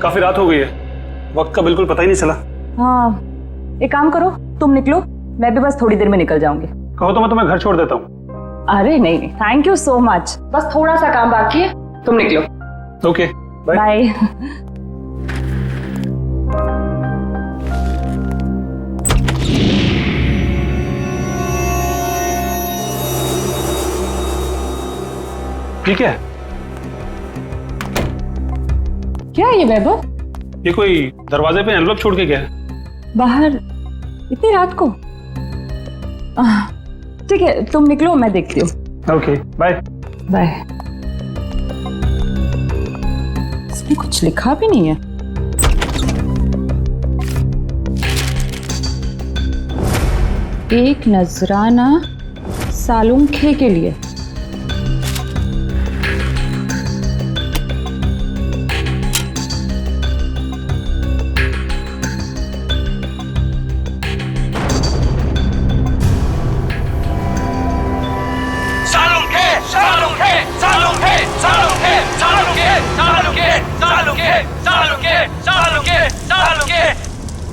काफी रात हो गई है, वक्त का बिल्कुल पता ही नहीं चला। हाँ, एक काम करो, तुम निकलो, मैं भी बस थोड़ी देर में निकल जाऊंगी। कहो तो मैं तुम्हें घर छोड़ देता हूँ। अरे नहीं नहीं, थैंक यू सो मच, बस थोड़ा सा काम बाकी है, तुम निकलो। Okay, bye. बाय। ठीक है। क्या है ये वैभव? ये कोई दरवाजे पे एनवलप छोड़ के गया है। बाहर इतनी रात को? ठीक है, तुम निकलो, मैं देखती हूँ। Okay, bye. बाय। इसने कुछ लिखा भी नहीं है। एक नजराना सालुंखे के लिए।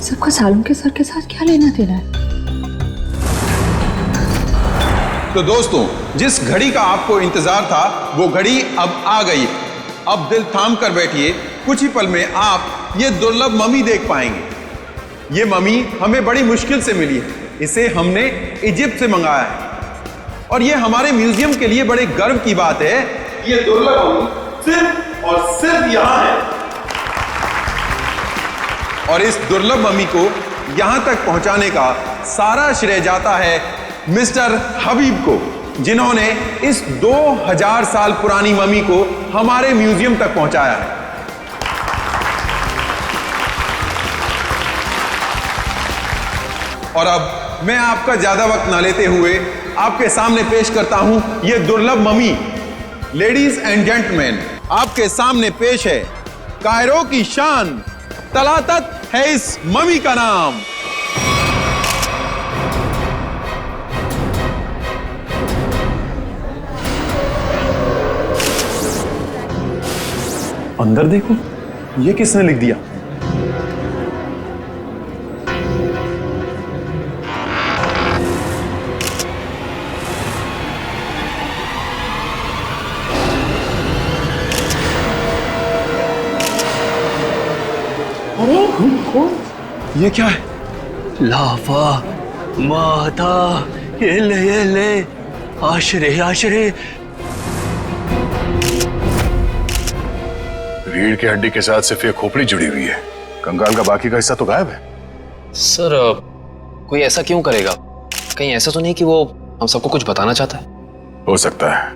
सबका सालुंखे सर के साथ क्या लेना देना है? तो दोस्तों, जिस घड़ी का आपको इंतजार था वो घड़ी अब आ गई। अब दिल थाम कर बैठिए, कुछ ही पल में आप ये दुर्लभ मम्मी देख पाएंगे। ये मम्मी हमें बड़ी मुश्किल से मिली है, इसे हमने इजिप्ट से मंगाया है और ये हमारे म्यूजियम के लिए बड़े गर्व की बात है। ये दुर्लभ मम्मी सिर्फ और सिर्फ यहां है और इस दुर्लभ मम्मी को यहां तक पहुंचाने का सारा श्रेय जाता है मिस्टर हबीब को, जिन्होंने इस 2000 साल पुरानी मम्मी को हमारे म्यूजियम तक पहुंचाया है। और अब मैं आपका ज्यादा वक्त ना लेते हुए आपके सामने पेश करता हूं यह दुर्लभ मम्मी। लेडीज एंड जेंटलमैन, आपके सामने पेश है कायरो की शान, तलातत है इस मम्मी का नाम। अंदर देखो, ये किसने लिख दिया? अरे कौन? ये क्या है? लाफा माता, ये ले आशरे आशरे। रीढ़ की हड्डी के साथ सिर्फ ये खोपड़ी जुड़ी हुई है, कंकाल का बाकी का हिस्सा तो गायब है। सर, कोई ऐसा क्यों करेगा? कहीं ऐसा तो नहीं कि वो हम सबको कुछ बताना चाहता है? हो सकता है,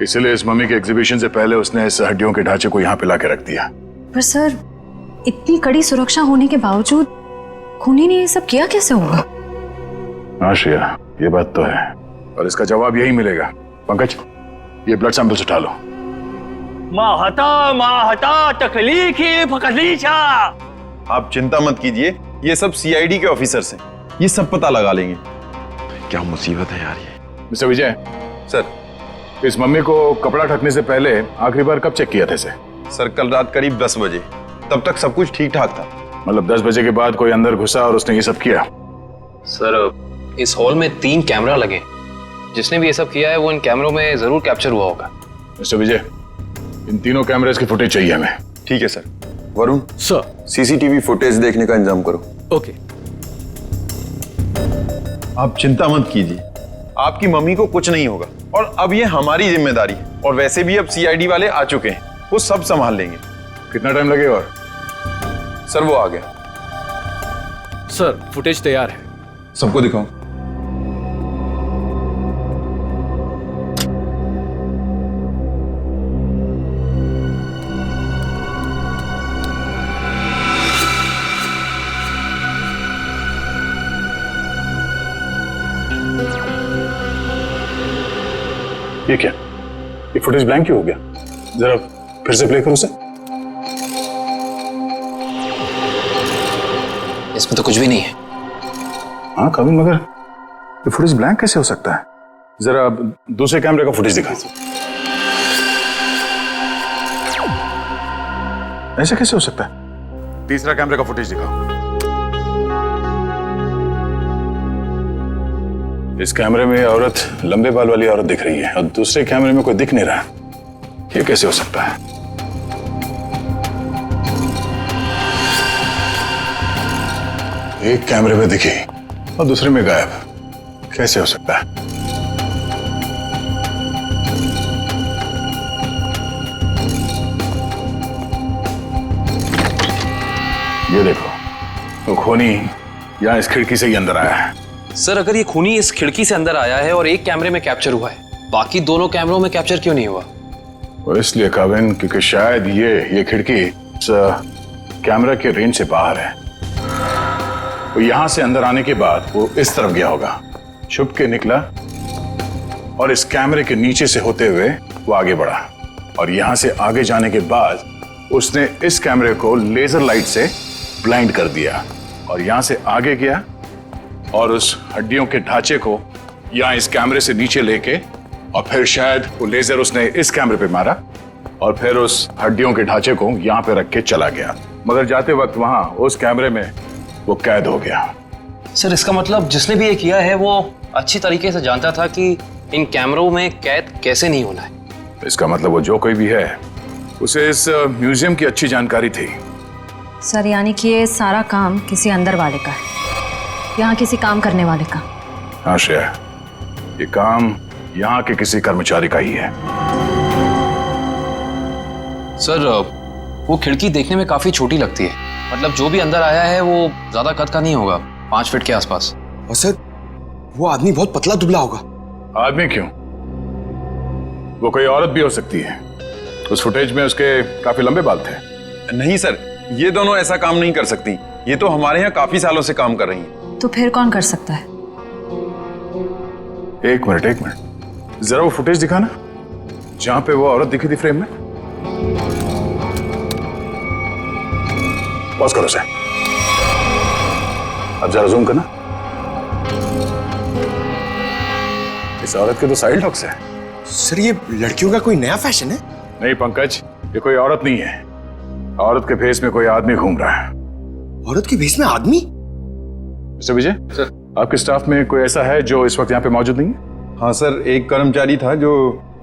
इसलिए इस मम्मी के एग्जीबिशन से पहले उसने इस हड्डियों के ढांचे को यहाँ पे लाके रख दिया। पर सर, इतनी कड़ी सुरक्षा होने के बावजूद खूनी ने ये सब किया कैसे होगा? हाँ श्रेया, ये बात तो है और इसका जवाब यही मिलेगा। पंकज, ये ब्लड सैंपल्स उठा लो। माहता तकलीफी फकलीचा। आप चिंता मत कीजिए, ये सब सीआईडी के ऑफिसर्स हैं, ये सब पता लगा लेंगे। क्या मुसीबत है यार ये। मिस्टर विजय सर, इस मम्मी को कपड़ा ढकने से पहले आखिरी बार कब चेक किया था इसे? सर कल रात करीब 10 बजे, तब तक सब कुछ ठीक ठाक था। मतलब 10 बजे के बाद कोई अंदर घुसा और उसने ये सब किया? सर, इस हॉल में 3 कैमरा लगे, जिसने भी ये सब किया है वो इन कैमरों में जरूर कैप्चर हुआ होगा। मिस्टर विजय, इन तीनों कैमरेज की फुटेज चाहिए हमें। ठीक है sir. Varun sir, CCTV footage देखने का इंतजाम करो। ओके। आप चिंता मत कीजिए, आपकी मम्मी को कुछ नहीं होगा और अब ये हमारी जिम्मेदारी है। और वैसे भी अब सीआईडी वाले आ चुके हैं, वो सब संभाल लेंगे। कितना टाइम लगेगा? और सर वो आ गया। सर, फुटेज तैयार है। सबको दिखाओ। ये क्या? ये फुटेज ब्लैंक क्यों हो गया? जरा फिर से प्ले करो उसे। इसमें तो कुछ भी नहीं है। हाँ कविन, मगर ये फुटेज ब्लैंक कैसे हो सकता है? जरा दूसरे कैमरे का फुटेज दिखा। ऐसे कैसे हो सकता है? तीसरा कैमरे का फुटेज दिखाओ। इस कैमरे में औरत, लंबे बाल वाली औरत दिख रही है और दूसरे कैमरे में कोई दिख नहीं रहा। ये कैसे हो सकता है? एक कैमरे में दिखी और दूसरे में गायब। कैसे हो सकता है? ये देखो, वो खूनी यहाँ इस खिड़की से ही अंदर आया है। सर अगर ये खूनी इस खिड़की से अंदर आया है और एक कैमरे में कैप्चर हुआ है, बाकी दोनों कैमरों में कैप्चर क्यों नहीं हुआ? वो इसलिए काविन, क्योंकि शायद ये खिड़की इस कैमरा के रेंज से बाहर है। वो यहां से अंदर आने के बाद वो इस तरफ गया होगा, छुप के निकला और इस कैमरे के नीचे से होते हुए वो आगे बढ़ा और यहां से आगे जाने के बाद उसने इस कैमरे को लेजर लाइट से ब्लाइंड कर दिया और यहां से आगे गया और उस हड्डियों के ढांचे को यहां इस कैमरे से नीचे लेके और फिर शायद वो लेजर उसने इस कैमरे पे मारा और फिर उस हड्डियों के ढांचे को यहां पे रख के चला गया, मगर जाते वक्त वहां उस कैमरे में वो कैद हो गया। सर इसका मतलब जिसने भी ये किया है वो अच्छी तरीके से जानता था कि इन कैमरों में कैद कैसे नहीं होना है। इसका मतलब वो जो कोई भी है उसे इस म्यूजियम की अच्छी जानकारी थी। सर यानी कि ये सारा काम किसी अंदर वाले का है, यहाँ किसी काम करने वाले का। हाँ श्रेया, ये काम यहाँ के किसी कर्मचारी का ही है। सर वो खिड़की देखने में काफी छोटी लगती है, मतलब जो भी अंदर आया है वो ज्यादा कद का नहीं होगा, 5 फीट के आसपास। और सर वो आदमी बहुत पतला दुबला होगा। आदमी क्यों, वो कोई औरत भी हो सकती है। उस फुटेज में उसके काफी लंबे बाल थे। नहीं सर, ये दोनों ऐसा काम नहीं कर सकती। ये तो हमारे यहाँ काफी सालों से काम कर रही हैं। तो फिर कौन कर सकता है? एक मिनट, जरा वो फुटेज दिखाना जहां पे वो औरत दिखी थी फ्रेम में। पॉज करो सर, अब जरा जूम करना। इस औरत के तो साइड हॉक्स है। सर ये लड़कियों का कोई नया फैशन है? नहीं पंकज, ये कोई औरत नहीं है। औरत के भेस में कोई आदमी घूम रहा है। औरत के भेस में आदमी? मिस्टर विजय सर, आपके स्टाफ में कोई ऐसा है जो इस वक्त यहाँ पे मौजूद नहीं है? हाँ सर, एक कर्मचारी था जो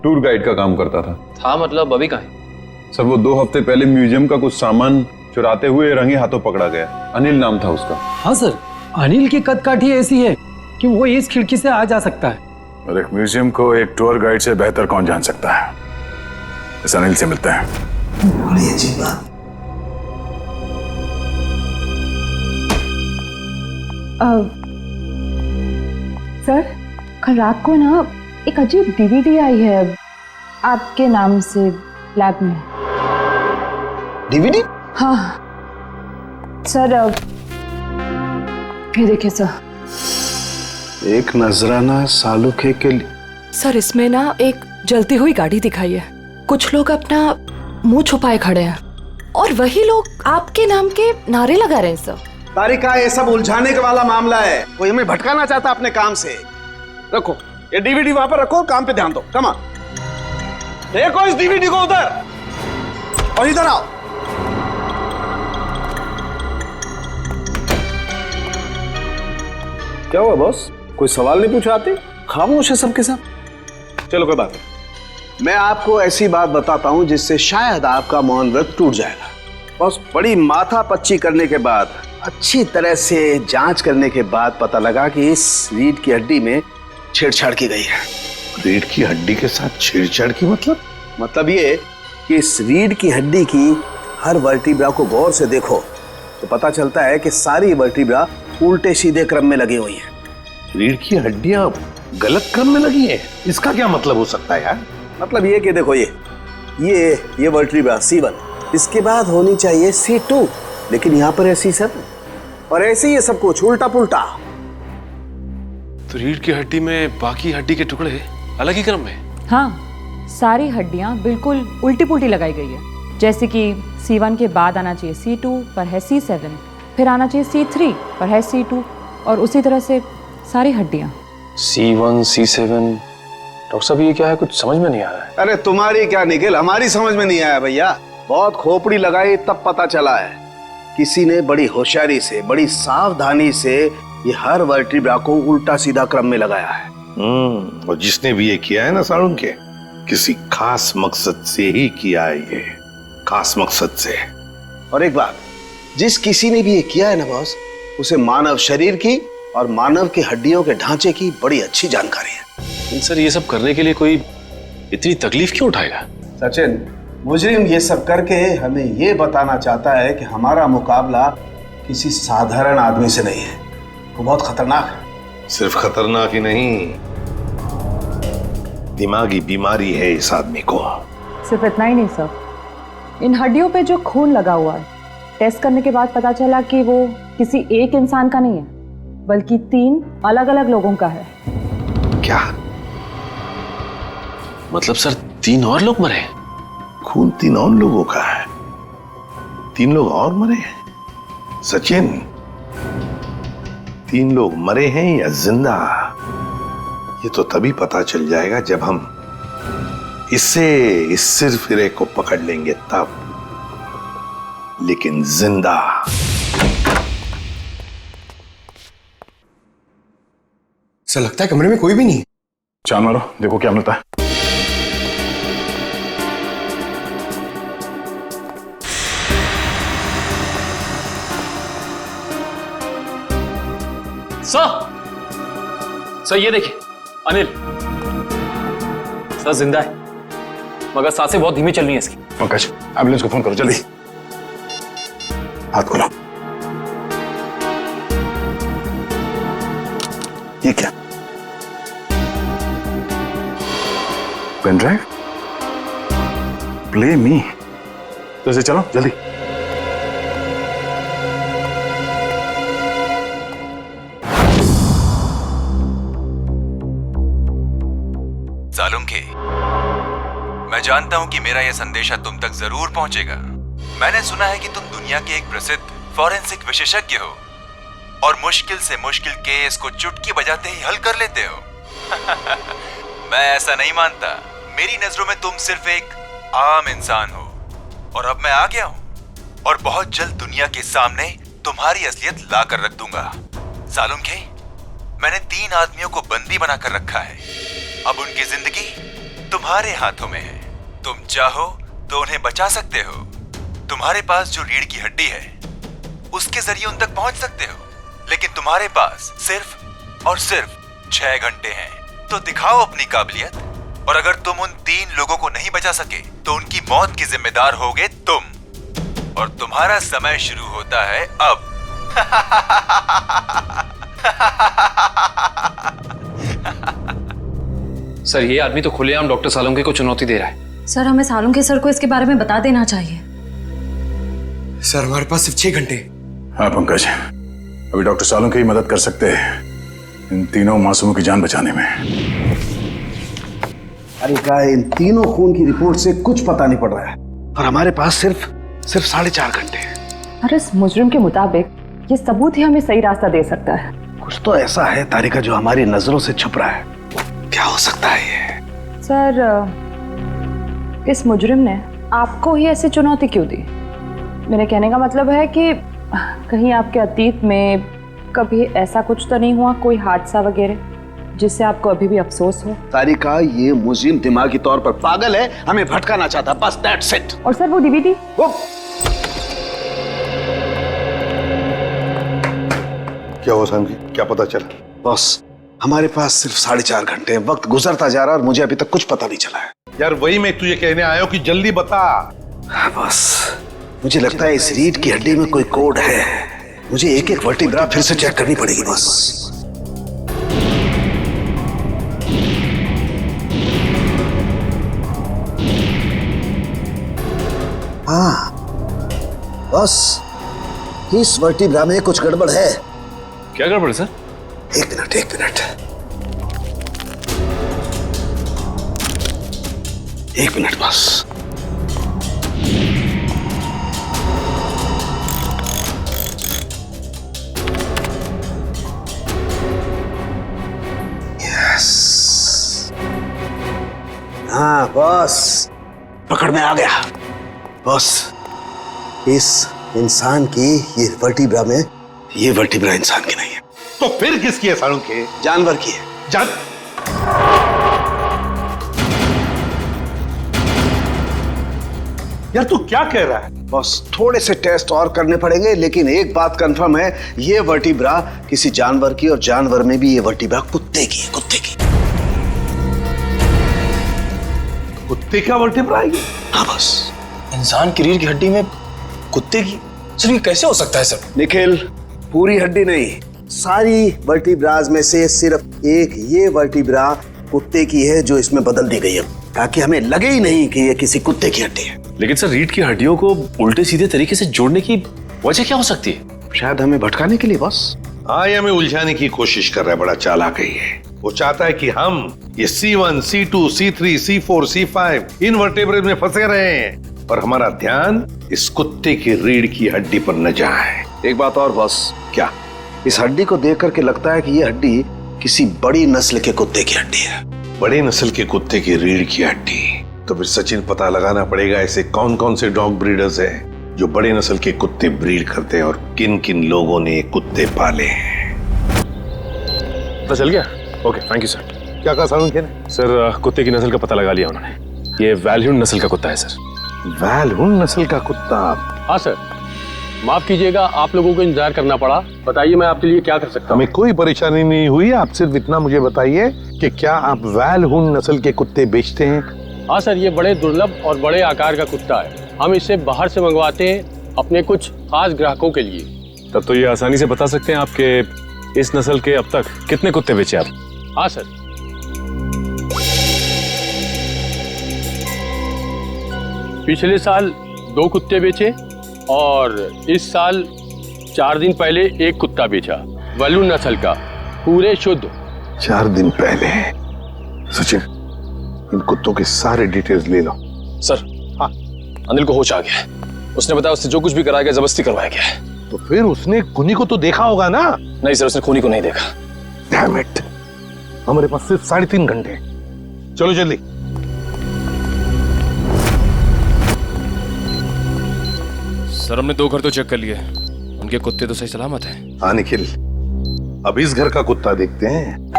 टूर गाइड का काम करता था। मतलब अभी कहाँ है? सर वो 2 हफ्ते पहले म्यूजियम का कुछ सामान चुराते हुए रंगे हाथों पकड़ा गया। अनिल नाम था उसका। हाँ सर, अनिल की कदकाठी ऐसी है कि वो इस खिड़की से आ जा सकता है। और एक म्यूजियम को एक टूर गाइड से बेहतर कौन जान सकता है? इस अनिल से मिलते हैं। बड़ी अजीब बात। सर कल रात को ना एक अजीब डीवीडी आई है आपके नाम से लैब में। डीवीडी? हाँ सर, ये देखिए सर। एक नजराना सालुखे के लिए। सर इसमें ना एक जलती हुई गाड़ी दिखाई है, कुछ लोग अपना मुंह छुपाए खड़े हैं और वही लोग आपके नाम के नारे लगा रहे हैं सर। तारिका, ये सब उलझाने के वाला मामला है, कोई हमें भटकाना चाहता अपने काम से। रखो ये डीवीडी वहां पर रखो, काम पे ध्यान दो। कमा देखो इस डीवीडी को उधर, और इधर आओ। क्या हुआ बॉस, कोई सवाल नहीं पूछा? आते खामोश है सबके सब। चलो कोई बात नहीं, मैं आपको ऐसी बात बताता हूं जिससे शायद आपका मौन व्रत टूट जाएगा। बॉस, बड़ी माथा पच्ची करने के बाद, अच्छी तरह से जांच करने के बाद पता लगा कि इस रीढ़ की हड्डी में छेड़छाड़ की गई है। रीढ़ की हड्डी के साथ छेड़छाड़ की मतलब ये कि इस रीढ़ की हड्डी की हर वर्टिब्रा को गौर से देखो तो पता चलता है कि सारी वर्टिब्रा उल्टे सीधे क्रम में लगी हुई है। रीढ़ की हड्डियां गलत क्रम में लगी है, इसका क्या मतलब हो सकता है यार? मतलब ये कि देखो ये वर्टिब्रा C1, इसके बाद होनी चाहिए C2, लेकिन यहाँ पर है C7 और ऐसे ही ये सब कुछ उल्टा पुल्टा। तो रीढ़ की हड्डी में बाकी हड्डी के टुकड़े अलग ही क्रम में? हाँ, सारी हड्डियां बिल्कुल उल्टी पुल्टी लगाई गई है। जैसे कि C1 के बाद आना चाहिए C2 पर है C7, फिर आना चाहिए C3 पर है C2 और उसी तरह से सारी हड्डियां। C1 C7, डॉक्टर साहब ये क्या है, कुछ समझ में नहीं आ रहा है। अरे तुम्हारी क्या निखिल, हमारी समझ में नहीं आया भैया। बहुत खोपड़ी लगाई तब पता चला है किसी ने बड़ी होशियारी से, बड़ी सावधानी से ये हर वर्टिब्रा को उल्टा सीधा क्रम में लगाया है। और जिसने भी ये किया है ना साळुंखे, किसी खास मकसद से ही किया है, ये खास मकसद से। और एक बात, जिस किसी ने भी ये किया है ना बॉस, उसे मानव शरीर की और मानव की हड्डियों के ढांचे की बड़ी अच्छी जानकारी है। सर ये सब करने के लिए कोई इतनी तकलीफ क्यों उठाएगा? सचिन, मुजरिम ये सब करके हमें ये बताना चाहता है कि हमारा मुकाबला किसी साधारण आदमी से नहीं है, वो बहुत खतरनाक है। सिर्फ खतरनाक ही नहीं, दिमागी बीमारी है इस आदमी को। सिर्फ इतना ही नहीं सर, इन हड्डियों पे जो खून लगा हुआ है, टेस्ट करने के बाद पता चला कि वो किसी एक इंसान का नहीं है, बल्कि 3 अलग अलग लोगों का है। क्या मतलब सर 3 और लोग मरे? खून 3 और लोगों का है? 3 लोग और मरे हैं? सचिन, 3 लोग मरे हैं या जिंदा, ये तो तभी पता चल जाएगा जब हम इस सिरफिरे को पकड़ लेंगे तब। लेकिन जिंदा। ऐसा लगता है कमरे में कोई भी नहीं। चाल मारो, देखो क्या मिलता है। सर ये देखिए, अनिल सर जिंदा है, मगर सांसें बहुत धीमी चल रही हैं इसकी। पंकज, एम्बुलेंस को फोन करो जल्दी। हाथ खोलो। ये क्या? Pen drive? Play me. तो इसे चलो जल्दी। सालुंखे, मैं जानता हूं कि मेरा यह संदेशा तुम तक जरूर पहुंचेगा। मैंने सुना है कि तुम दुनिया के एक प्रसिद्ध फॉरेंसिक विशेषज्ञ हो और मुश्किल से मुश्किल केस को चुटकी बजाते ही हल कर लेते हो। मैं ऐसा नहीं मानता। मेरी नजरों में तुम सिर्फ एक आम इंसान हो और अब मैं आ गया हूं और बहुत जल्द दुनिया के सामने तुम्हारी असलियत ला कर रख दूंगा। सालुंखे, मैंने 3 आदमियों को बंदी बनाकर रखा है। अब उनकी जिंदगी तुम्हारे हाथों में है। तुम चाहो तो उन्हें बचा सकते हो। तुम्हारे पास जो रीढ़ की हड्डी है उसके जरिए उन तक पहुंच सकते हो, लेकिन तुम्हारे पास सिर्फ और सिर्फ 6 घंटे हैं। तो दिखाओ अपनी काबिलियत, और अगर तुम उन 3 लोगों को नहीं बचा सके तो उनकी मौत की जिम्मेदार होगे तुम। और तुम्हारा समय शुरू होता है अब। सर ये आदमी तो खुलेआम डॉक्टर सालुंखे को चुनौती दे रहा है। सर, हमें सालुंखे सर को इसके बारे में बता देना चाहिए। सर, हमारे पास सिर्फ 6 घंटे। हाँ पंकज, अभी डॉक्टर सालुंखे ही मदद कर सकते हैं इन 3 मासूमों की जान बचाने में। अरे क्या, इन 3 खून की रिपोर्ट से कुछ पता नहीं पड़ रहा है और हमारे पास सिर्फ 4.5 घंटे हैं। अरे इस मुजरिम के मुताबिक ये सबूत ही हमें सही रास्ता दे सकता है। कुछ तो ऐसा है तारिका जो हमारी नजरों से छुप रहा है। क्या हो सकता है ये? सर, इस मुजरिम ने आपको ही ऐसी चुनौती क्यों दी? मेरे कहने का मतलब है कि कहीं आपके अतीत में कभी ऐसा कुछ तो नहीं हुआ, कोई हादसा वगैरह जिससे आपको अभी भी अफसोस हो? तारिका, ये मुजरिम दिमागी तौर पर पागल है, हमें भटकाना चाहता, बस दैट्स इट। और सर वो डीवीडी? क्या हुआ सामने? क्या पता चला? बॉस, हमारे पास सिर्फ 4.5 घंटे, वक्त गुजरता जा रहा है और मुझे अभी तक कुछ पता नहीं चला है। यार वही मैं तुझे कहने आया हूं कि जल्दी बता। बस मुझे लगता है इस रीढ़ की हड्डी में कोई कोड है। मुझे एक एक वर्टिब्रा फिर से चेक करनी पड़ेगी बस। हाँ बस, इस वर्टिब्रा में कुछ गड़बड़ है। क्या गड़बड़ सर? एक मिनट। एक मिनट बस। यस, हाँ बस, पकड़ में आ गया। बॉस, इस इंसान की ये वर्टिब्रा में, ये वर्टिब्रा इंसान की नहीं है। तो फिर किसकी है सारुण के? जानवर की है। यार तू क्या कह रहा है? बस थोड़े से टेस्ट और करने पड़ेंगे, लेकिन एक बात कंफर्म है, ये वर्टिब्रा किसी जानवर की, और जानवर में भी ये वर्टिब्रा कुत्ते की है, कुत्ते की। कुत्ते का वर्टिब्रा है? हाँ बस। इंसान की रीढ़ की हड्डी में कुत्ते की? सर ये कैसे हो सकता है सर? निखिल, पूरी हड्डी नहीं, सारी वर्टिब्राज में से सिर्फ एक ये वर्टिब्रा कुत्ते की है जो इसमें बदल दी गई है, ताकि हमें लगे ही नहीं कि ये किसी कुत्ते की हड्डी है। लेकिन सर रीढ़ की हड्डियों को उल्टे सीधे तरीके से जोड़ने की वजह क्या हो सकती है? शायद हमें भटकाने के लिए बस। हाँ, ये हमें उलझाने की कोशिश कर रहा है, बड़ा चालाक है ये। वो चाहता है कि हम ये C1, C2, C3, C4, C5 इन वर्टेब्रे में फंसे रहे हैं और हमारा ध्यान इस कुत्ते की रीढ़ की हड्डी पर न जाए। एक बात और बॉस। क्या? इस हड्डी को देख करके लगता है कि ये हड्डी किसी बड़ी नस्ल के कुत्ते की हड्डी है। बड़े नस्ल के कुत्ते की रीढ़ की हड्डी? तो फिर सचिन पता लगाना पड़ेगा ऐसे कौन कौन से डॉग ब्रीडर्स हैं जो बड़े नस्ल के कुत्ते ब्रीड करते हैं और किन किन लोगों ने कुत्ते पाले हैं। पता चल गया? Okay, thank you sir. क्या कहा सारुण के? सर कुत्ते की नस्ल का पता लगा लिया उन्होंने। ये वैल्यून नस्ल का कुत्ता है सर। वैल्यून नस्ल का कुत्ता? हाँ सर, माफ कीजिएगा, आप लोगों को इंतजार करना पड़ा। बताइए मैं आपके लिए क्या कर सकता हूँ? हमें कोई परेशानी नहीं हुई, आप सिर्फ इतना मुझे बताइए कि क्या आप वैल्यून नस्ल के कुत्ते बेचते हैं? हाँ सर, ये बड़े दुर्लभ और बड़े आकार का कुत्ता है। हम इसे बाहर से मंगवाते हैं अपने कुछ खास ग्राहकों के लिए। तब तो ये आसानी से बता सकते हैं आपके इस नस्ल के अब तक कितने कुत्ते बेचे आप? हाँ सर, पिछले साल 2 कुत्ते बेचे और इस साल 4 दिन पहले 1 कुत्ता बेचा, वैल्यून नस्ल का, पूरे शुद्ध। 4 दिन पहले? सचिन, इन कुत्तों के सारे डिटेल्स ले लो। सर, हाँ, अनिल को होश आ गया है। उसने बताया उससे जो कुछ भी कराया गया जबरदस्ती करवाया गया है। तो फिर उसने खूनी को तो देखा होगा ना? नहीं सर, उसने खूनी को नहीं देखा। डैम इट, हमारे पास सिर्फ 3.5 घंटे। चलो जल्दी। सर हमने 2 घर तो चेक कर लिए, उनके कुत्ते तो सही सलामत हैं। हाँ निखिल, अब इस घर का कुत्ता देखते हैं,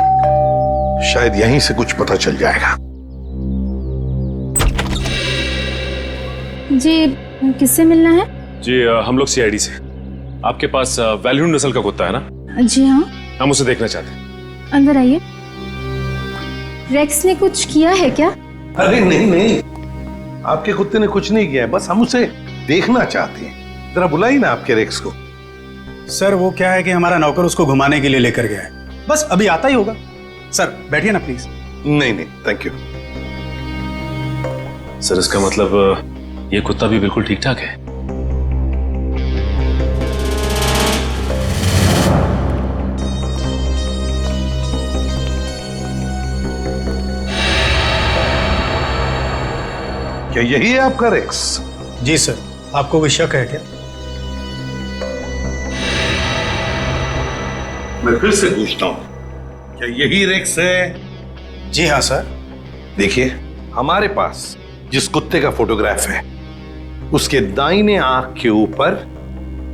शायद यहीं से कुछ पता चल जाएगा। जी, किससे मिलना है? जी हम लोग CID से। आपके पास वैल्यून नस्ल का कुत्ता है ना? जी हाँ। हम उसे देखना चाहते हैं। अंदर आइए। रेक्स ने कुछ किया है क्या? अरे नहीं नहीं, आपके कुत्ते ने कुछ नहीं किया है, बस हम उसे देखना चाहते हैं। जरा बुलाइए ना आपके रेक्स को। सर वो क्या है कि हमारा नौकर उसको घुमाने के लिए लेकर गया है, बस अभी आता ही होगा। सर बैठिए ना प्लीज। नहीं नहीं, थैंक यू। सर इसका मतलब ये कुत्ता भी बिल्कुल ठीक ठाक है? क्या यही है आपका रेक्स? जी सर, आपको कोई शक है क्या? मैं फिर से पूछता हूं, क्या यही रेक्स है? जी हाँ सर। देखिए, हमारे पास जिस कुत्ते का फोटोग्राफ है उसके दाहिने आंख के ऊपर,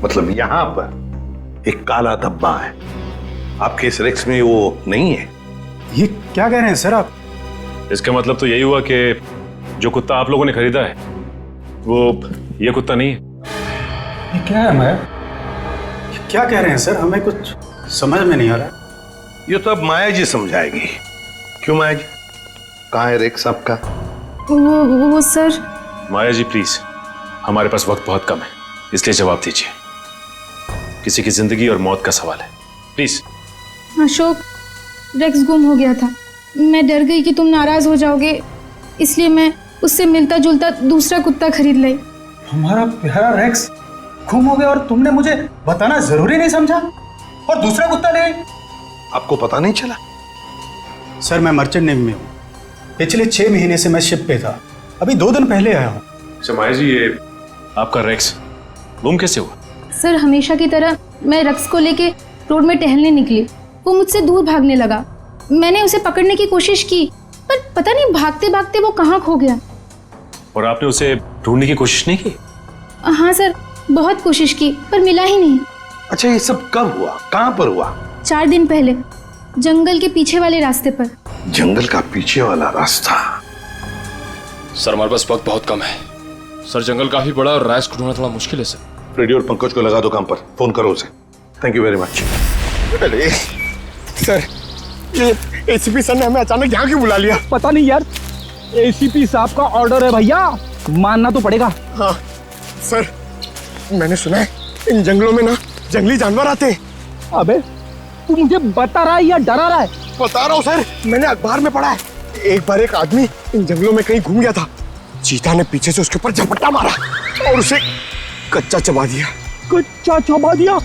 मतलब यहां पर एक काला धब्बा है। आपके इस रेक्स में वो नहीं है। ये क्या कह रहे हैं सर आप? इसका मतलब तो यही हुआ कि जो कुत्ता आप लोगों ने खरीदा है वो ये कुत्ता नहीं है। ये क्या है मैं? क्या कह रहे हैं सर? हमें कुछ समझ में नहीं आ रहा। ये तो अब माया जी समझाएगी। क्यों माया जी, कहाँ है रेक्स आपका? वो सर। माया जी प्लीज, हमारे पास वक्त बहुत कम है, इसलिए जवाब दीजिए। किसी की जिंदगी और मौत का सवाल है, प्लीज। अशोक, रेक्स गुम हो गया था। मैं डर गई कि तुम नाराज हो जाओगे, इसलिए मैं उससे मिलता जुलता दूसरा कुत्ता खरीद लाई। हमारा प्यारा रेक्स गुम हो गया और तुमने मुझे बताना जरूरी नहीं समझा और दूसरा कुत्ता ले आई। आपको पता नहीं चला? सर मैं मर्चेंट नेवी में हूँ, पिछले 6 महीने से मैं शिप पे था, अभी 2 दिन पहले आया हूँ। अच्छा माया जी, ये आपका रेक्स गुम कैसे हुआ? सर हमेशा की तरह मैं रेक्स को लेके रोड में टहलने निकली, वो मुझसे दूर भागने लगा। मैंने उसे पकड़ने की कोशिश की पर पता नहीं भागते भागते वो कहाँ खो गया। और आपने उसे ढूंढने की कोशिश नहीं की? हाँ सर, बहुत कोशिश की पर मिला ही नहीं। अच्छा, ये सब कब हुआ, कहाँ पर हुआ? 4 दिन पहले, जंगल के पीछे वाले रास्ते पर। जंगल का पीछे वाला रास्ता? सर हमारे पास वक्त बहुत कम है सर, जंगल काफी बड़ा और राइस को ढूंढना थोड़ा मुश्किल है सर। फ्रेडी और पंकज को लगा दो काम पर, फोन करो उसे। Thank you very much. अरे सर, ये एसीपी सर ने हमें अचानक यहाँ क्यों बुला लिया? पता नहीं यार, एसीपी साहब का ऑर्डर है भैया, मानना तो पड़ेगा। हाँ सर, मैंने सुना है इन जंगलों में ना जंगली जानवर आते हैं। अबे तू मुझे बता रहा है या डरा रहा है? बता रहा हूँ सर, मैंने अखबार में पढ़ा है। एक बार एक आदमी इन जंगलों में कहीं घूम गया था, चीता ने पीछे से उसके ऊपर झपट्टा मारा और उसे कच्चा चबा दिया। कच्चा चबा दिया?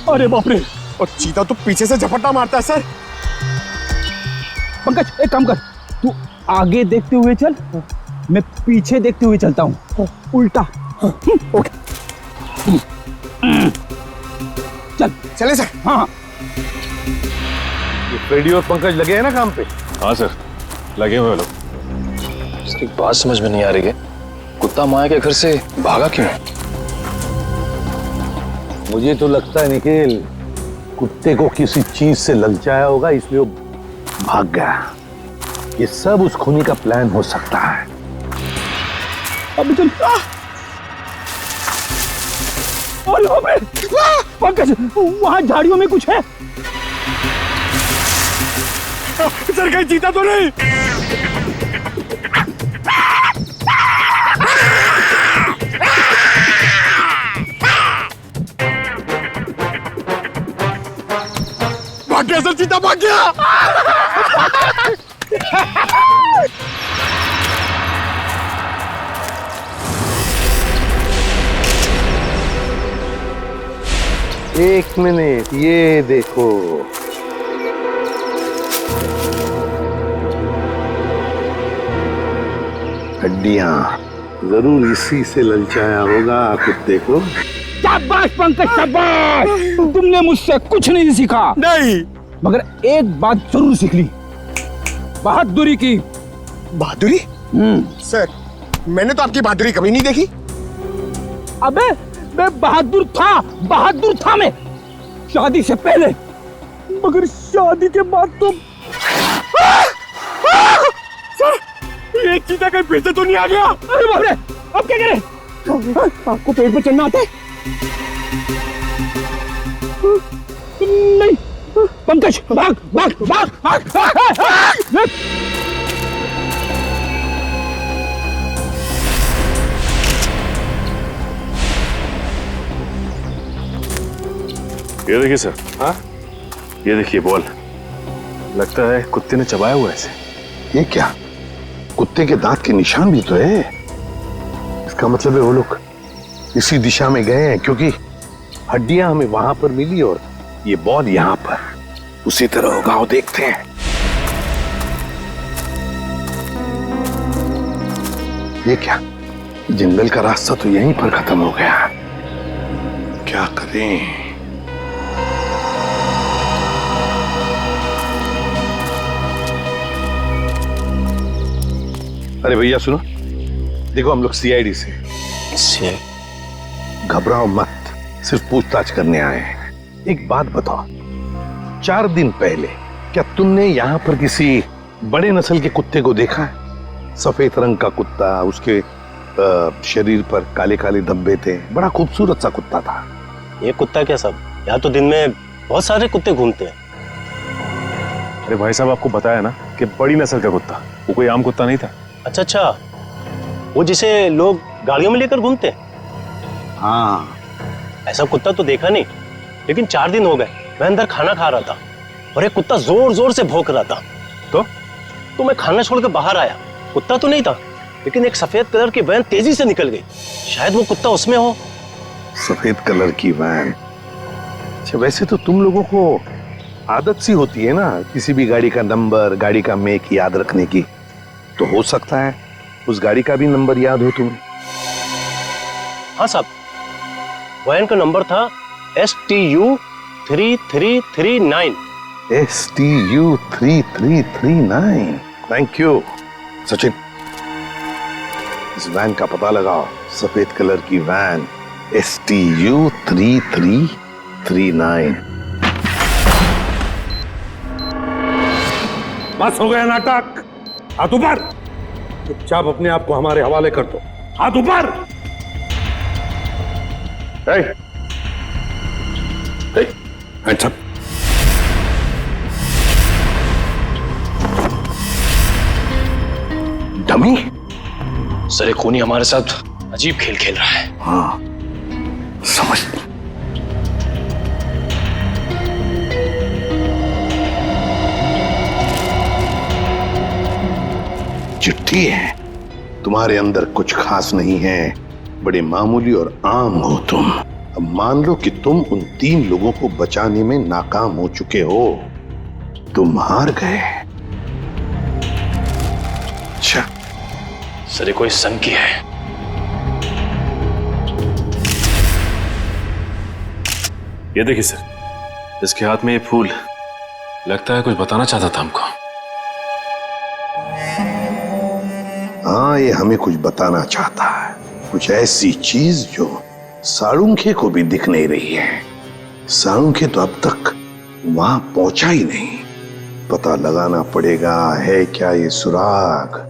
अरे बाप रे! और चीता तो पीछे से झपट्टा मारता है सर। पंकज एक काम कर, तू आगे देखते हुए चल, मैं पीछे देखते हुए चलता हूँ, उल्टा। ओके चल। चले सर। हाँ। ये फ्रेडी और पंकज लगे हैं ना काम पे? हाँ सर, लगे हुए लोग। सर एक बात समझ में नहीं आ रही है, कुत्ता माया के घर से भागा क्यों? मुझे तो लगता है निखिल, कुत्ते को किसी चीज से ललचाया होगा इसलिए वो भाग गया। ये सब उस खूनी का प्लान हो सकता है। अब चल। पंकज वहां झाड़ियों में कुछ है? सर कहीं चीता तो नहीं? भाग गया सर, चीता भाग गया। एक मिनट, ये देखो। हड्डियां, जरूर इसी से ललचाया होगा कुत्ते को। शाबाश पंकज, शाबाश! तुमने मुझसे कुछ नहीं सीखा। नहीं, मगर एक बात जरूर सीख ली, बहादुरी की। बहादुरी? सर, मैंने तो आपकी बहादुरी कभी नहीं देखी। अबे मैं बहादुर था मैं, शादी से पहले, मगर शादी के बाद तो। सर, ये चीता कहीं पीछे तो नहीं आ गया? अरे बाप रे, अब क्या करें? आपको पेड़ पे चढ़ना आता है? नहीं। पंकज भाग भाग भाग भाग, भाग। ये देखिए सर। हाँ, ये देखिए बॉल, लगता है कुत्ते ने चबाया हुआ है इसे। ये क्या, कुत्ते के दांत के निशान भी तो है। इसका मतलब है वो लोग इसी दिशा में गए हैं, क्योंकि हड्डियां हमें वहां पर मिली और ये बॉल यहाँ पर। उसी तरह होगा, वो देखते हैं। ये क्या, जंगल का रास्ता तो यहीं पर खत्म हो गया। क्या करें? अरे भैया सुनो, देखो हम लोग सीआईडी से। घबराओ मत, सिर्फ पूछताछ करने आए हैं। एक बात बताओ, 4 दिन पहले क्या तुमने यहाँ पर किसी बड़े नस्ल के कुत्ते को देखा है? सफेद रंग का कुत्ता, उसके शरीर पर काले काले धब्बे थे, बड़ा खूबसूरत सा कुत्ता था। ये कुत्ता क्या सब, यहाँ तो दिन में बहुत सारे कुत्ते घूमते हैं। अरे भाई साहब, आपको बताया ना कि बड़ी नस्ल का कुत्ता, वो कोई आम कुत्ता नहीं था। अच्छा, वो जिसे लोग गाड़ियों में लेकर घूमते हैं? हाँ, ऐसा कुत्ता तो देखा नहीं, लेकिन 4 दिन हो गए मैं अंदर खाना खा रहा था और एक कुत्ता जोर जोर से भौंक रहा था। तो मैं खाना छोड़कर बाहर आया, कुत्ता तो नहीं था, लेकिन एक सफेद कलर की वैन तेजी से निकल गई। शायद वो कुत्ता उसमें हो। सफेद कलर की वैन? अच्छा, वैसे तो तुम लोगों को आदत सी होती है ना किसी भी गाड़ी का नंबर, गाड़ी का मेक याद रखने की, तो हो सकता है उस गाड़ी का भी नंबर याद हो तुम्हें। हाँ साहब, वैन का नंबर था STU 3339। STU 3339। Thank you Sachin. इस वैन का पता लगाओ, सफेद कलर की वैन STU 3339। बस हो गया नाटक, हाथ ऊपर। चुपचाप अपने आप को हमारे हवाले कर दो, हाथ ऊपर। Hands up. डमी? सर ये खूनी हमारे साथ अजीब खेल खेल रहा है। हाँ समझ। चिट्ठी है, तुम्हारे अंदर कुछ खास नहीं है, बड़े मामूली और आम हो तुम। अब मान लो कि तुम उन 3 लोगों को बचाने में नाकाम हो चुके हो, तुम हार गए। अच्छा सर ये कोई संग की है। ये देखिए सर, इसके हाथ में ये फूल, लगता है कुछ बताना चाहता था हमको। हाँ ये हमें कुछ बताना चाहता है, कुछ ऐसी चीज जो साळुंखे को भी दिख नहीं रही है। साळुंखे तो अब तक वहां पहुंचा ही नहीं। पता लगाना पड़ेगा है क्या ये सुराग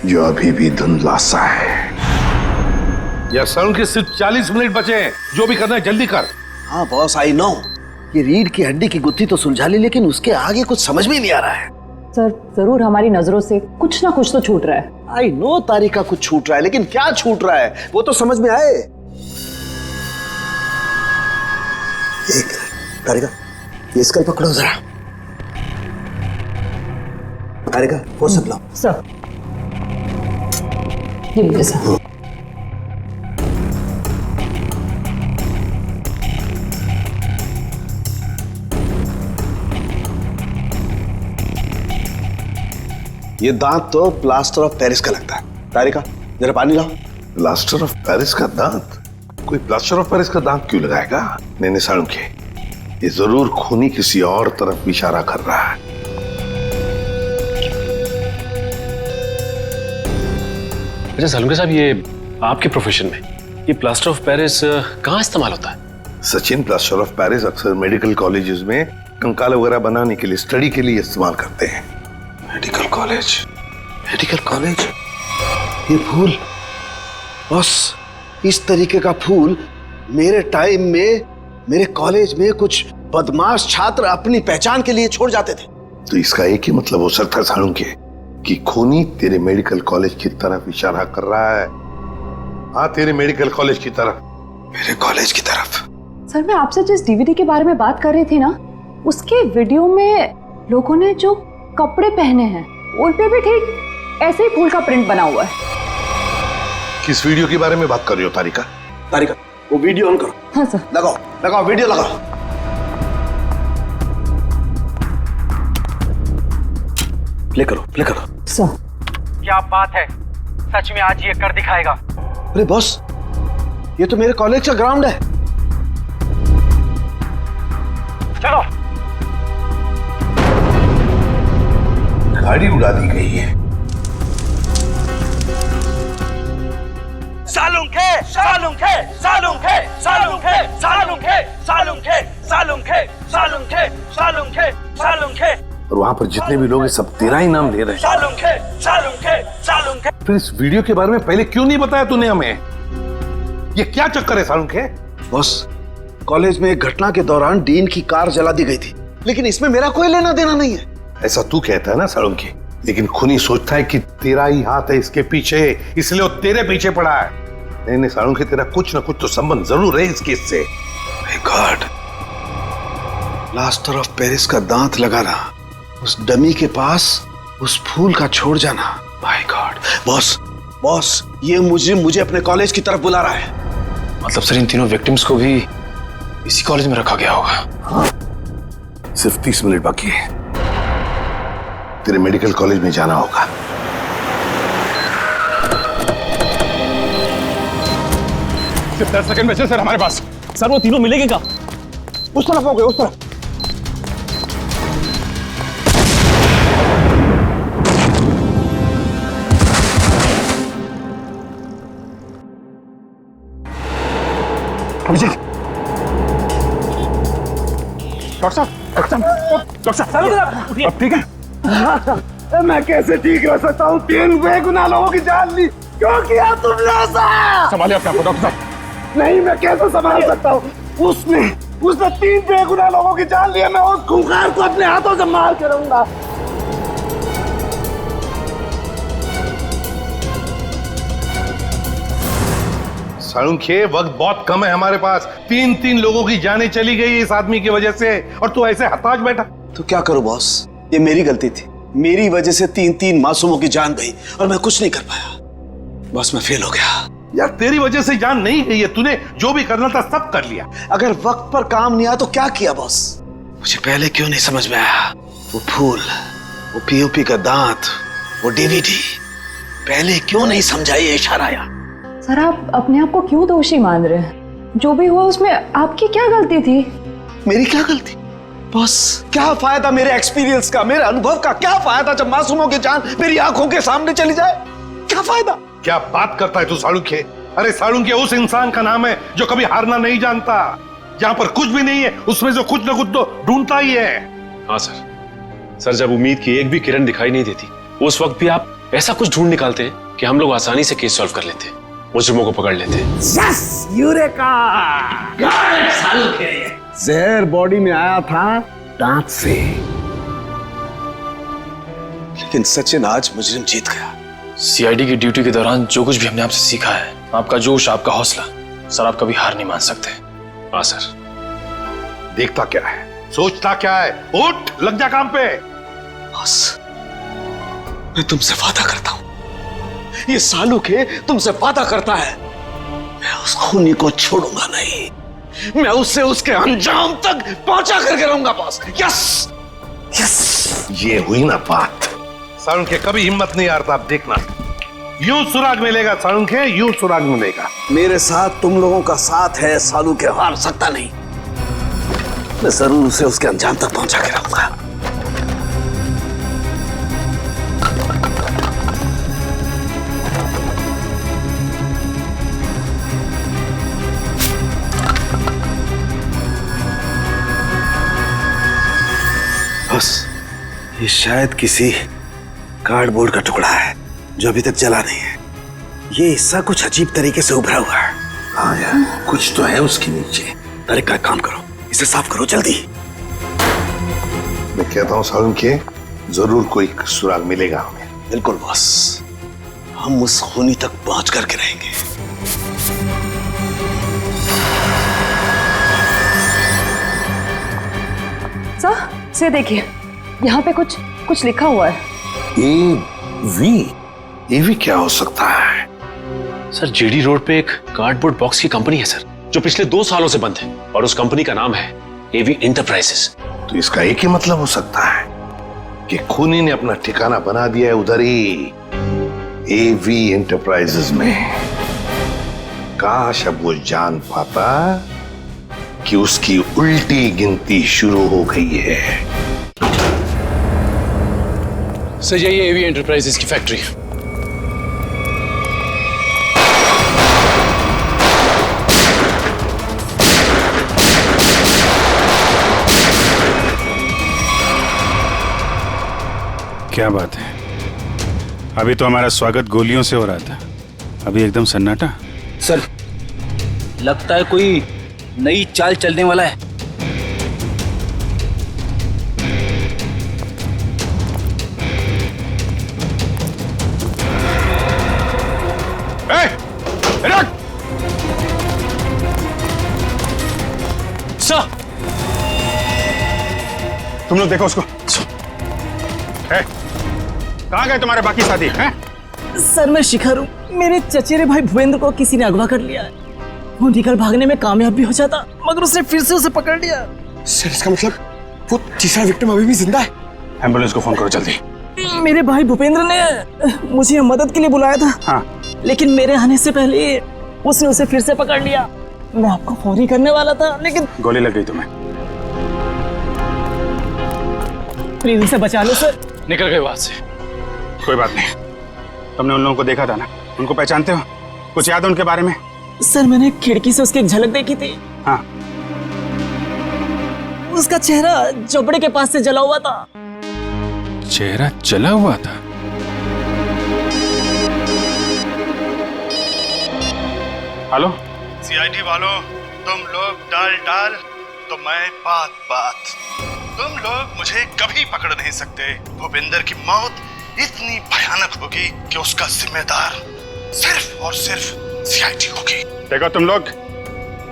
जो अभी भी धुंधला सा है। यार साळुंखे सिर्फ 40 मिनट बचे हैं, जो भी करना है जल्दी कर। हाँ बॉस आई नो, ये रीढ़ की हड्डी की गुत्थी तो सुलझा ली, लेकिन उसके आगे कुछ समझ में नहीं आ रहा है। सर जरूर हमारी नजरों से कुछ ना कुछ तो छूट रहा है। आई नो तारिका कुछ छूट रहा है, लेकिन क्या छूट रहा है वो तो समझ में आए। एक तारिका ये स्कल पकड़ो जरा। तारिका वो सब लो। सर ये लीजिए सर। ये दांत तो प्लास्टर ऑफ पेरिस का लगता है। तारिका जरा पानी लाओ। प्लास्टर ऑफ पेरिस का दांत? कोई प्लास्टर ऑफ पेरिस का दांत क्यों लगाएगा? नहीं साळुंखे, ये जरूर खूनी किसी और तरफ इशारा कर रहा है। अच्छा साळुंखे साहब, ये आपके प्रोफेशन में ये प्लास्टर ऑफ पेरिस कहाँ इस्तेमाल होता है? सचिन, प्लास्टर ऑफ पेरिस अक्सर मेडिकल कॉलेजेस में कंकाल वगैरह बनाने के लिए, स्टडी के लिए इस्तेमाल करते हैं। Medical college, medical college. ये फूल बस, इस तरीके का फूल मेरे टाइम में मेरे कॉलेज में कुछ बदमाश छात्र अपनी पहचान के लिए छोड़ जाते थे। तो इसका एक ही मतलब हो सकता है साळुंखे कि खूनी तेरे मेडिकल कॉलेज की तरफ इशारा कर रहा है। हाँ तेरे मेडिकल कॉलेज की तरफ, मेरे कॉलेज की तरफ। सर मैं आपसे जिस डीवीडी के बारे में बात कर रही थी ना, उसके वीडियो में लोगों ने जो कपड़े पहने हैं उन पे भी ठीक ऐसे ही फूल का प्रिंट बना हुआ है। किस वीडियो के बारे में बात कर रही हो तारिका? तारिका वो वीडियो ऑन करो। हाँ सर। लगाओ लगाओ वीडियो लगाओ। प्ले करो प्ले करो। सर क्या बात है, सच में आज ये कर दिखाएगा। अरे बॉस ये तो मेरे कॉलेज का ग्राउंड है। चलो। गाड़ी उड़ा दी गई है। साळुंखे साळुंखे साळुंखे साळुंखे साळुंखे साळुंखे साळुंखे साळुंखे साळुंखे साळुंखे। और वहां पर जितने भी लोग हैं सब तेरा ही नाम ले रहे हैं। साळुंखे साळुंखे साळुंखे। फिर इस वीडियो के बारे में पहले क्यों नहीं बताया तूने हमें? ये क्या चक्कर है साळुंखे? बॉस कॉलेज में एक घटना के दौरान डीन की कार जला दी गई थी, लेकिन इसमें मेरा कोई लेना देना नहीं है। ऐसा तू कहता है ना साळुंखे, लेकिन खूनी सोचता है कि तेरा ही हाथ है इसके पीछे, इसलिए वो तेरे पीछे पड़ा है। नहीं नहीं साळुंखे, तेरा कुछ ना कुछ तो संबंध जरूर है इस केस से। My God, plaster of Paris का दांत लगाना, उस डमी के पास उस फूल का छोड़ जाना। माय गॉड बॉस, बॉस ये मुझे अपने कॉलेज की तरफ बुला रहा है। मतलब सर इन तीनों विक्टिम्स को भी इसी कॉलेज में रखा गया होगा? हाँ सिर्फ 30 मिनट बाकी है, तेरे मेडिकल कॉलेज में जाना होगा। सिर्फ 10 सेकंड बचे सर हमारे पास। सर वो तीनों मिलेंगे क्या? उस तरफ हो गए, उस तरफ। अभिजीत, डॉक्टर साहब, डॉक्टर साहब, अब ठीक है? मैं कैसे ठीक रह सकता हूँ? 3 बेगुनाह लोगों की जान ली। क्यों किया तुमने ऐसा? संभालिए अपने आप को डॉक्टर साहब। नहीं, मैं कैसे संभाल सकता हूँ? उसने 3 बेगुनाह लोगों की जान ली है। मैं उस खूंखार को अपने हाथों से मार के रहूंगा। साळुंखे, वक्त बहुत कम है हमारे पास। 3 लोगों की जानें चली गई इस आदमी की वजह से, और तू ऐसे हताश बैठा। तो क्या करूं बॉस, ये मेरी गलती थी। मेरी वजह से 3 मासूमों की जान गई और मैं कुछ नहीं कर पाया। बॉस, मैं फेल हो गया। यार, तेरी वजह से जान नहीं गई है। तूने जो भी करना था सब कर लिया। अगर वक्त पर काम नहीं आया तो क्या किया बॉस? मुझे पहले क्यों नहीं समझ में आया? वो फूल, वो पीओपी का दांत, वो डीवीडी, पहले क्यों नहीं समझा ये इशारा? यार सर, आप अपने आप को क्यों दोषी मान रहे हैं? जो भी हुआ उसमें आपकी क्या गलती थी? मेरी क्या गलती? बॉस, क्या फायदा मेरे एक्सपीरियंस का, मेरे अनुभव का? क्या फायदा जब मासूमों की जान मेरी आंखों के सामने चली जाए? क्या फायदा? क्या बात करता है तू साळुंखे? अरे साळुंखे उस इंसान का नाम है जो कभी हारना नहीं जानता। जहां पर कुछ भी नहीं है उसमें से कुछ ना कुछ तो ढूंढता ही है। हाँ सर, जब उम्मीद की एक भी किरण दिखाई नहीं देती, उस वक्त भी आप ऐसा कुछ ढूंढ निकालते हैं कि हम लोग आसानी से केस सॉल्व कर लेते, मुजरिमों को पकड़ लेते। Yes, eureka! जहर बॉडी में आया था दांत से। लेकिन सचिन, आज मुजरिम जीत गया। सीआईडी की ड्यूटी के दौरान जो कुछ भी हमने आपसे सीखा है, आपका जोश, आपका हौसला, सर आप कभी हार नहीं मान सकते। हाँ सर। देखता क्या है, सोचता क्या है? उठ, लग जा काम पे। बॉस, मैं तुमसे वादा करता हूं, ये साळुंखे तुमसे वादा करता है, मैं उस खूनी को छोड़ूंगा नहीं। मैं उससे उसके अंजाम तक पहुंचा करके रहूंगा बॉस। Yes, yes. ये हुई ना बात। साळुंखे कभी हिम्मत नहीं हारता। आप देखना, यूं सुराग मिलेगा साळुंखे, यूं सुराग मिलेगा। मेरे साथ तुम लोगों का साथ है, साळुंखे हार सकता नहीं। मैं जरूर उसे उसके अंजाम तक पहुंचा के रहूंगा। बस, ये शायद किसी कार्डबोर्ड का टुकड़ा है जो अभी तक जला नहीं है। ये हिस्सा कुछ अजीब तरीके से उभरा हुआ है। हाँ यार, कुछ तो है उसके नीचे। अरे क्या काम करो, इसे साफ करो जल्दी। मैं कहता हूँ साळुंखे, जरूर कोई सुराग मिलेगा हमें। बिल्कुल बॉस, हम उस खूनी तक पहुंच करके रहेंगे। सर, से देखिए, यहाँ पे कुछ लिखा हुआ है। एवी क्या हो सकता है? सर, जेडी रोड पे एक कार्डबोर्ड बॉक्स की कंपनी है सर, जो पिछले 2 सालों से बंद है, और उस कंपनी का नाम है एवी एंटरप्राइजेस। तो इसका एक ही मतलब हो सकता है कि खूनी ने अपना ठिकाना बना दिया है उधर ही, एवी एंटरप्राइजेस में। काश अब वो जान पाता कि उसकी उल्टी गिनती शुरू हो गई है। सर, यही एवी एंटरप्राइजेस की फैक्ट्री। क्या बात है, अभी तो हमारा स्वागत गोलियों से हो रहा था, अभी एकदम सन्नाटा। सर, लगता है कोई नई चाल चलने वाला है। सर, तुम लोग देखो उसको। कहाँ गए तुम्हारे बाकी साथी हैं? सर, मैं शिखर हूँ। मेरे चचेरे भाई भूपेंद्र को किसी ने अगवा कर लिया है। वो निकल भागने में कामयाब भी हो जाता, मगर उसने फिर से उसे पकड़ लिया। सर, इसका मतलब वो तीसरा विक्टिम अभी भी जिंदा है? एम्बुलेंस को फोन करो जल्दी। मेरे भाई भूपेंद्र ने मुझे मदद के लिए बुलाया था। हाँ। लेकिन मेरे आने से पहले उसने उसे फिर से पकड़ लिया। मैं आपको फोन ही करने वाला था, लेकिन गोली लग गई तुम्हें। प्लीज उसे बचा लो सर। निकल गए वहां से। कोई बात नहीं, तुमने उन लोगों को देखा था ना, उनको पहचानते हो? कुछ याद है उनके बारे में? सर मैंने खिड़की से उसकी एक झलक देखी थी। हाँ। उसका चेहरा झोपड़े के पास से जला हुआ था। चेहरा जला हुआ था? हेलो सीआईडी वालों, तुम लोग डाल तो मैं बात। तुम लोग मुझे कभी पकड़ नहीं सकते। भूपेंद्र की मौत इतनी भयानक होगी कि उसका जिम्मेदार सिर्फ और सिर्फ सीआईडी होगी। देखो तुम लोग।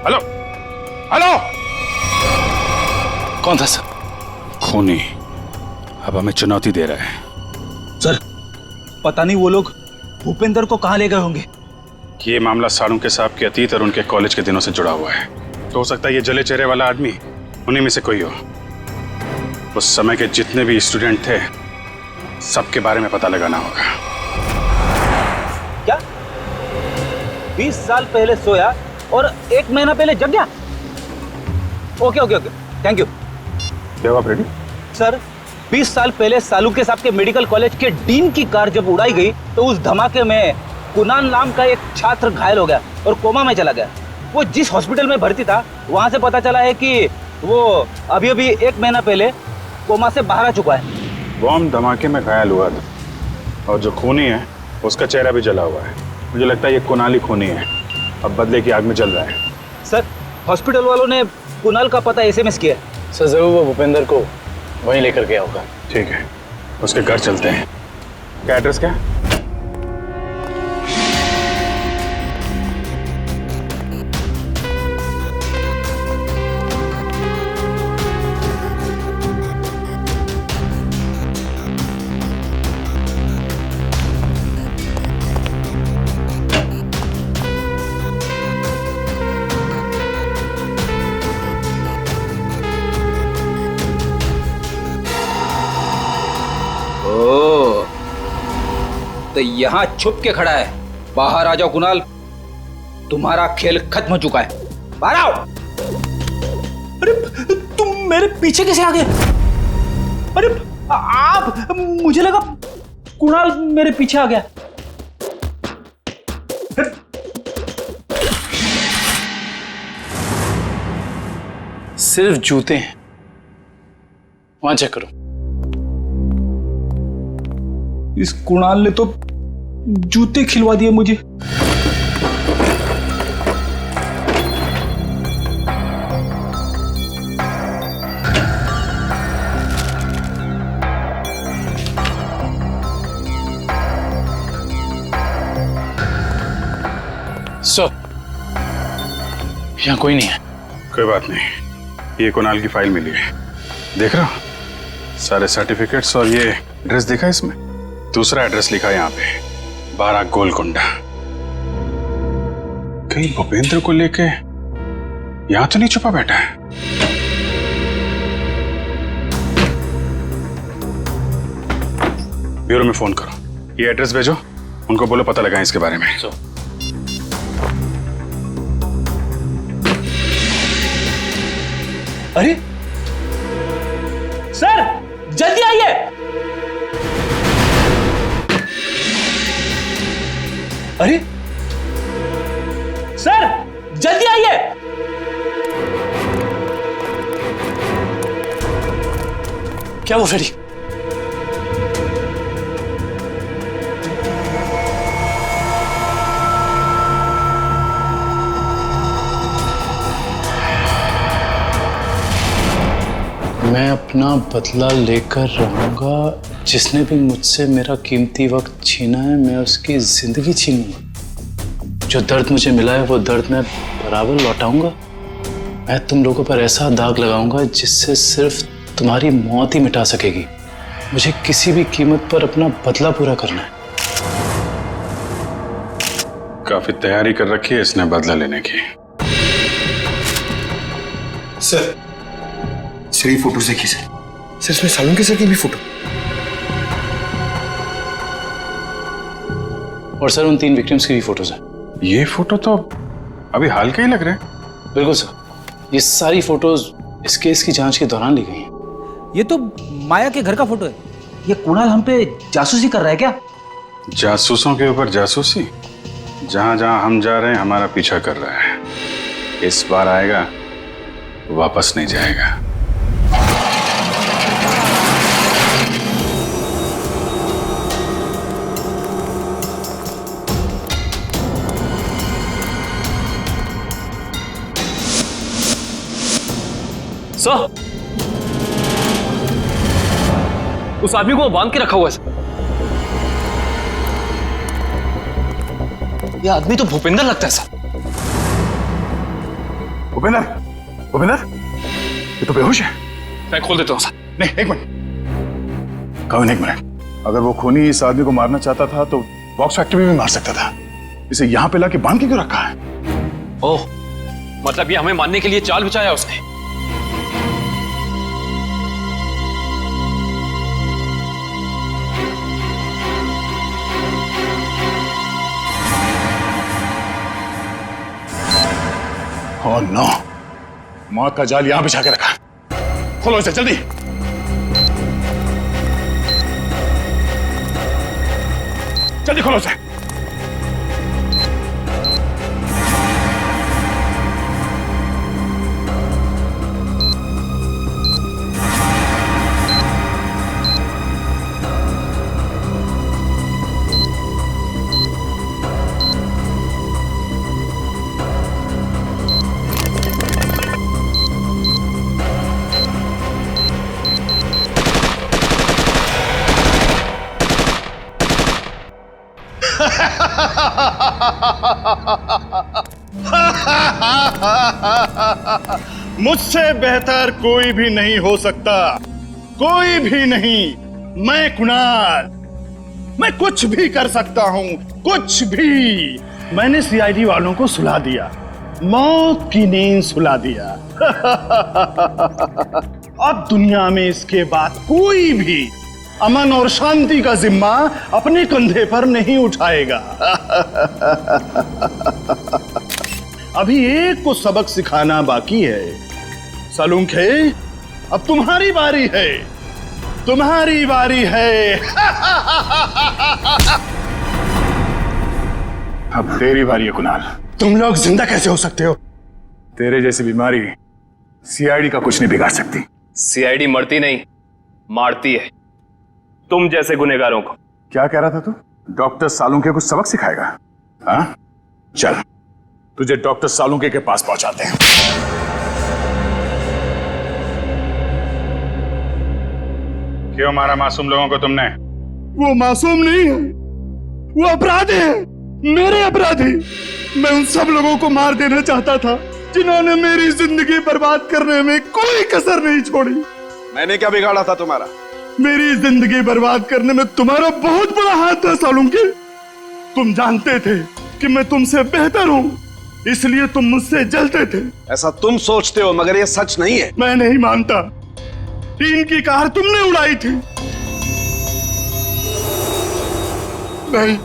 हेलो कौन था सर? खूनी अब हमें चुनौती दे रहा है। सर पता नहीं वो लोग भूपेंद्र को कहाँ ले गए होंगे। ये मामला साळुंके साहब के अतीत और उनके कॉलेज के दिनों से जुड़ा हुआ है। तो हो सकता है ये जले चेहरे वाला आदमी उन्हीं में से कोई हो। उस समय के जितने भी स्टूडेंट थे सबके बारे में पता लगाना होगा। क्या 20 साल पहले सोया और 1 महीना पहले जग गया? Okay thank you. क्या हुआ फ्रेडी? सर 20 साल पहले साळुंके साहब के मेडिकल कॉलेज के डीन की कार जब उड़ाई गई तो उस धमाके में कुणाल नाम का एक छात्र घायल हो गया और कोमा में चला गया। वो जिस हॉस्पिटल में भर्ती था वहां से पता चला है कि वो अभी 1 महीना पहले कोमा से बाहर आ चुका है। बॉम्ब धमाके में घायल हुआ था और जो खूनी है उसका चेहरा भी जला हुआ है। मुझे लगता है ये कुणाल ही खूनी है, अब बदले की आग में जल रहा है। सर हॉस्पिटल वालों ने कुणाल का पता SMS किया है। सर जरूर वो भूपेंद्र को वहीं लेकर गया होगा। ठीक है, उसके घर चलते हैं। क्या एड्रेस क्या? तो यहाँ छुप के खड़ा है। बाहर आ जाओ कुणाल, तुम्हारा खेल खत्म हो चुका है। बाहर आओ। अरे तुम मेरे पीछे कैसे आ गए? अरे आप, मुझे लगा कुणाल मेरे पीछे आ गया। सिर्फ जूते हैं, वहां चेक करो। इस कुणाल ने तो जूते खिलवा दिए मुझे। सर यहाँ कोई नहीं है। कोई बात नहीं, ये कुणाल की फाइल मिली है, देख रहा हो? सारे सर्टिफिकेट्स और ये एड्रेस देखा इसमें। दूसरा एड्रेस लिखा है यहाँ पे, 12 गोलकुंडा। कहीं भूपेंद्र को लेके यहां तो नहीं छुपा बैठा है? ब्यूरो में फोन करो, ये एड्रेस भेजो, उनको बोलो पता लगाएं इसके बारे में। अरे सर जल्दी आइए। अरे सर जल्दी आइए। क्या वो फ्रेडी? मैं अपना बदला लेकर रहूंगा। जिसने भी मुझसे मेरा कीमती वक्त छीना है, मैं उसकी जिंदगी छीनूंगा। जो दर्द मुझे मिला है वो दर्द मैं बराबर लौटाऊंगा। मैं तुम लोगों पर ऐसा दाग लगाऊंगा जिससे सिर्फ तुम्हारी मौत ही मिटा सकेगी। मुझे किसी भी कीमत पर अपना बदला पूरा करना है। काफी तैयारी कर रखी है इसने बदला लेने की। सर ये फोटो देखिए सर। सर इसमें साळुंके सर की भी फोटो। और सर उन 3 विक्टिम्स की भी फोटोज हैं। ये फोटो तो अभी हाल के ही लग रहे हैं। बिल्कुल सर, ये सारी फोटोज इस केस की जांच के दौरान ली गई हैं। ये तो माया के घर का फोटो है। ये कुणाल हम पे जासूसी कर रहा है क्या? जासूसों के ऊपर जासूसी? जहां जहां हम जा रहे हैं हमारा पीछा कर रहा है। इस बार आएगा तो वापस नहीं जाएगा। सर, उस आदमी को बांध के रखा हुआ है सर। ये आदमी तो भूपेंद्र लगता है सर। भूपेंद्र, भूपेंद्र, ये तो बेहोश है। मैं खोल देता हूँ सर। नहीं, एक मिनट कविन, एक मिनट। अगर वो खूनी इस आदमी को मारना चाहता था तो बॉक्स फैक्ट्री में भी मार सकता था। इसे यहां पे लाके बांध के क्यों रखा है? ओह, मतलब ये हमें मारने के लिए चाल बिछाया उसने। ओह नो, मौत का जाल यहां बिछा के रखा। खोलो इसे जल्दी। जल्दी खोलो इसे। मुझसे बेहतर कोई भी नहीं हो सकता, कोई भी नहीं। मैं कुणाल, मैं कुछ भी कर सकता हूं, कुछ भी। मैंने सीआईडी वालों को सुला दिया, मौत की नींद सुला दिया। अब दुनिया में इसके बाद कोई भी अमन और शांति का जिम्मा अपने कंधे पर नहीं उठाएगा। अभी एक को सबक सिखाना बाकी है। सालुंखे, अब तुम्हारी बारी है, तुम्हारी बारी है। अब तेरी बारी है कुणाल। तुम लोग जिंदा कैसे हो सकते हो? तेरे जैसी बीमारी सीआईडी का कुछ नहीं बिगाड़ सकती। सीआईडी मरती नहीं, मारती है तुम जैसे गुनहगारों को। क्या कह रहा था तू? डॉक्टर सालुंके को सबक सिखाएगा? हाँ, चल तुझे डॉक्टर सालुंके के पास पहुंचाते हैं। क्यों मारा मासूम लोगों को तुमने? वो मासूम नहीं है, वो अपराधी है, मेरे अपराधी। मैं उन सब लोगों को मार देना चाहता था जिन्होंने मेरी जिंदगी बर्बाद करने में कोई कसर नहीं छोड़ी। मैंने क्या बिगाड़ा था तुम्हारा? मेरी जिंदगी बर्बाद करने में तुम्हारा बहुत बड़ा हाथ था सालुंके। तुम जानते थे कि मैं तुमसे बेहतर हूँ, इसलिए तुम मुझसे जलते थे। ऐसा तुम सोचते हो, मगर ये सच नहीं है। मैं नहीं मानता। टीन की कार तुमने उड़ाई थी। नहीं,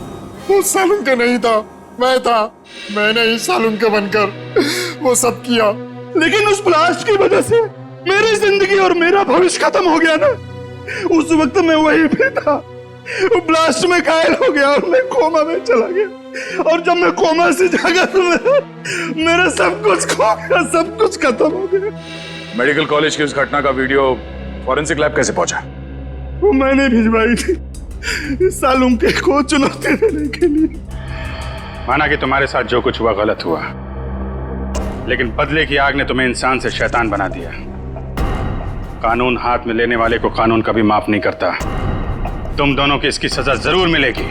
वो सालुंके नहीं था, मैं था। मैंने ही सालुंके बनकर वो सब किया। लेकिन उस ब्लास्ट की वजह से मेरी जिंदगी और मेरा भविष्य खत्म हो गया ना। उस वक्त मैं वहीं पे था, वो ब्लास्ट में घायल हो गया और मैं कोमा में चला गया। और जब मैं कोमा से जागा तो मेरा सब कुछ खो गया, सब कुछ खत्म हो गया। मेडिकल कॉलेज की उस घटना का वीडियो फॉरेंसिक लैब कैसे पहुंचा? वो मैंने भिजवाई थी सालुंके को चुनौती देने के लिए। माना कि तुम्हारे साथ जो कुछ हुआ गलत हुआ, लेकिन बदले की आग ने तुम्हें इंसान से शैतान बना दिया। कानून हाथ में लेने वाले को कानून कभी माफ नहीं करता। तुम दोनों की इसकी सजा जरूर मिलेगी।